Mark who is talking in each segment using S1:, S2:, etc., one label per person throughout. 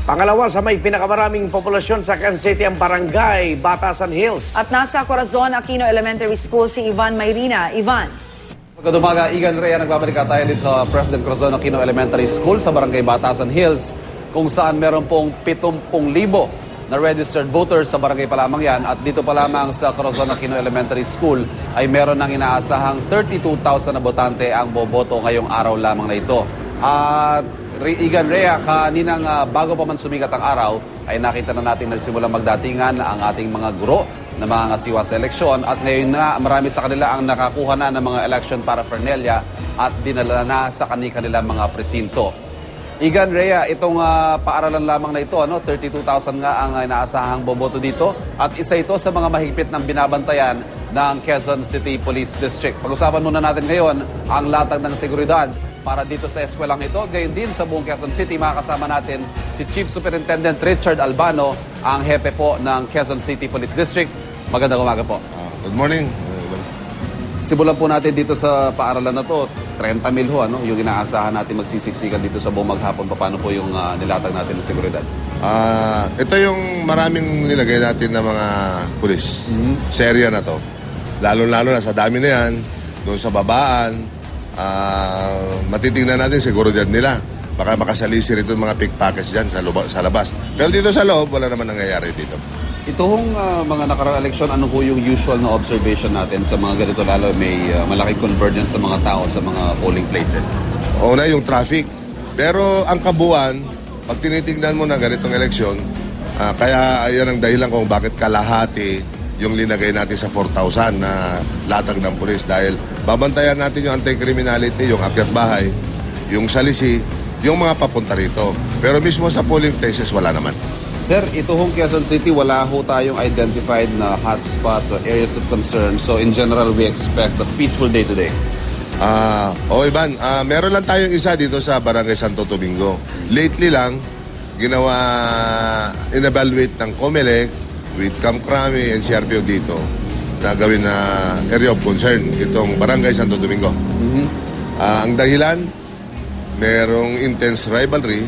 S1: Pangalawa sa may pinakamaraming populasyon sa Quezon City ang barangay Batasan Hills.
S2: At nasa Corazon Aquino Elementary School si Ivan Mayrina. Ivan.
S3: Magandang umaga, Igan Rhea. Nagbabalik tayo dito sa President Corazon Aquino Elementary School sa barangay Batasan Hills, kung saan meron pong 70,000 na registered voters sa barangay pa lamang yan. At dito pa lamang sa Corazon Aquino Elementary School ay meron ng inaasahang 32,000 na botante ang boboto ngayong araw lamang na ito. At Igan Rhea, kaninang bago pa man sumikat ang araw, ay nakita na natin nagsimulang magdatingan ang ating mga guro na mga ngasiwa sa eleksyon. At ngayon na marami sa kanila ang nakakuha na ng mga election paraphernalia at dinala na sa kanilang mga presinto. Igan Rhea, itong paaralan lamang na ito, 32,000 nga ang inaasahang boboto dito. At isa ito sa mga mahigpit ng binabantayan ng Quezon City Police District. Pag-usapan muna natin ngayon ang latag ng seguridad para dito sa eskwelang ito. Gayon din sa buong Quezon City, makakasama natin si Chief Superintendent Richard Albano, ang hepe po ng Quezon City Police District. Magandang umaga po.
S4: Good morning.
S3: Simulan po natin dito sa paaralan na to. 30 mil ho, yung inaasahan natin magsisiksikan dito sa buong maghapon. Paano po yung nilatag natin ng seguridad?
S4: Ito yung maraming nilagay natin ng mga pulis sa area na to. Lalo-lalo na sa dami na yan, doon sa babaan, matitingnan natin seguridad nila. Baka makasalisir ito mga pickpockets dyan sa labas. Pero dito sa loob, wala naman nangyayari dito.
S3: Itong mga nakaraang eleksyon, ano po yung usual na observation natin sa mga ganito, lalo may malaking convergence sa mga tao sa mga polling places?
S4: Una yung traffic. Pero ang kabuuan, pag tinitingnan mo na ganitong eleksyon, kaya ayan ang dahilan kung bakit kalahati yung linagay natin sa 4,000 na latag ng pulis. Dahil babantayan natin yung anti-criminality, yung akyat bahay, yung salisi, yung mga papunta rito. Pero mismo sa polling places, wala naman.
S3: Sir, ito hong Quezon City, wala ho tayong identified na hotspots or areas of concern. So in general, we expect a peaceful day today.
S4: Ivan, meron lang tayong isa dito sa Barangay Santo Domingo. Lately lang, in-evaluate ng COMELEC with Kamkrami and CRPO dito na gawin na area of concern, itong Barangay Santo Domingo. Ang dahilan, merong intense rivalry.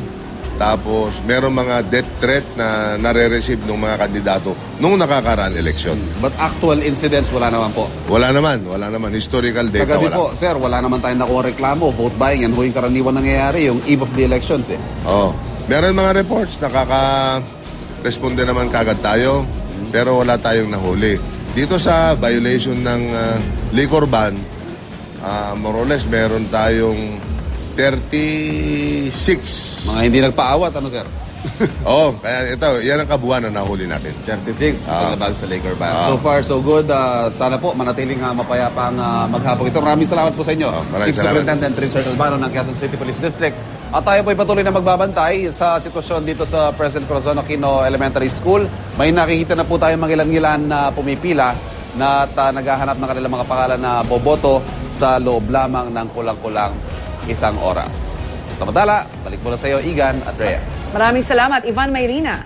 S4: Tapos, merong mga death threat na nare-receive ng mga kandidato nung nakakaraan eleksyon.
S3: But actual incidents, wala naman po?
S4: Wala naman. Historical data,
S3: Kagabi
S4: wala.
S3: po, sir, wala naman tayong nakuha reklamo, vote buying, yan ho yung karaniwan nangyayari, yung eve of the elections eh.
S4: Meron mga reports, nakaka-responde naman kagad tayo, pero wala tayong nahuli. Dito sa violation ng liquor ban, more or less, meron tayong 36.
S3: Mga hindi nagpaawat, sir?
S4: Kaya ito, yan ang kabuuan na nahuli natin.
S3: 36, palabag sa liquor ban. So far, so good. Sana po manatiling mapayapa ang maghapon ito. Maraming salamat po sa inyo. Chief Superintendent Richard Albano ng Quezon City Police District. At tayo po ay patuloy na magbabantay sa sitwasyon dito sa President Corazon Aquino Elementary School. May nakikita na po tayo mangilan-ngilan na pumipila na naghahanap ng kanilang mga pangalan na boboto sa loob lamang ng kulang-kulang isang oras. Samantala, balik mula sa iyo, Igan at Rhea.
S2: Maraming salamat, Ivan Mayrina.